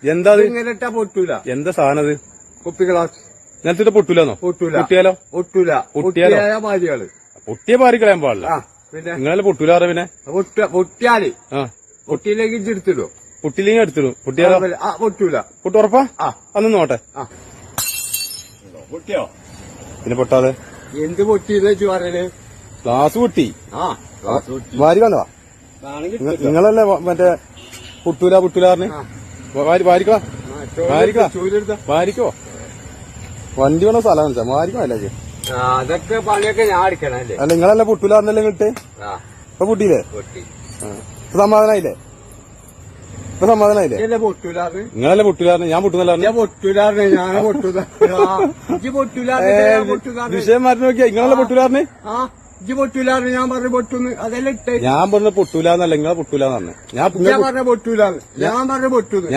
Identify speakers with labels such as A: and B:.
A: എന്താ
B: ഇങ്ങനെ ഇട്ടാ പൊട്ടൂല.
A: എന്താ സാധനം അത്?
B: കുപ്പി ഗ്ലാസ്
A: നിലത്തിട്ട് പൊട്ടൂലെന്നോ?
B: പൊട്ടൂല.
A: പൊട്ടിയാലോ?
B: പൊട്ടൂല. പൊട്ടിയായ മാതിരികള്.
A: പൊട്ടിയ പാറി കളയാൻ പാടില്ല.
B: പിന്നെ
A: നിങ്ങളെ പൊട്ടൂലാറ പിന്നെ
B: പൊട്ടിയാല്
A: ആ
B: പൊട്ടിയിലേക്ക് ഇഞ്ചെടുത്തിടോ.
A: പൊട്ടിയില്ലെങ്കിൽ എടുത്തിടും. പൊട്ടിയാലോ?
B: പൊട്ടൂല.
A: പൊട്ടുറപ്പാ? അന്ന് നോട്ടെ.
B: പൊട്ടിയോ?
A: പിന്നെ പൊട്ടാതെ
B: എന്ത് പൊട്ടിയെന്ന് വെച്ച് പറയല്?
A: ഗ്ലാസ് പൊട്ടി.
B: ഗ്ലാസ് പൊട്ടി.
A: വാരി വന്നതാ നിങ്ങളല്ലേ മറ്റേ പൊട്ടൂലാറിന് വാരിക്കോ വാരിക്കോ. വണ്ടി വേണോ സ്ഥലം വെച്ചാ വാരിക്കോ. അല്ലേ
B: അതൊക്കെ പണിയൊക്കെ ഞാൻ അടിക്കണല്ലേ.
A: അല്ല നിങ്ങളല്ലേ പൊട്ടൂലാറിനല്ലേ കിട്ടേ? ഇപ്പൊ പൊട്ടിയില്ലേ?
B: പൊട്ടി.
A: ഇപ്പൊ സമാധാനായില്ലേ? ഇപ്പൊ സമാധാനായില്ലേ?
B: പൊട്ടൂലാറ്
A: നിങ്ങളല്ലേ പൊട്ടൂലാറിന്? ഞാൻ പൊട്ടുന്നല്ലാറിന്.
B: പൊട്ടൂലാറിന് ഞാൻ പൊട്ടൂല.
A: വിഷയം മാറ്റി നോക്കിയാ നിങ്ങളല്ലേ പൊട്ടൂലാറിന്?
B: ഇജ്ജ് പൊട്ടൂലാറിന് ഞാൻ പറഞ്ഞു പൊട്ടുന്നു. അതെല്ലാം ഇട്ടേ.
A: ഞാൻ പറഞ്ഞ പൊട്ടൂലെന്നല്ല നിങ്ങളെ പൊട്ടൂലെന്ന് പറഞ്ഞു.
B: ഞാൻ പറഞ്ഞ പൊട്ടൂലാന്ന്. ഞാൻ പറഞ്ഞ പൊട്ടുന്നു.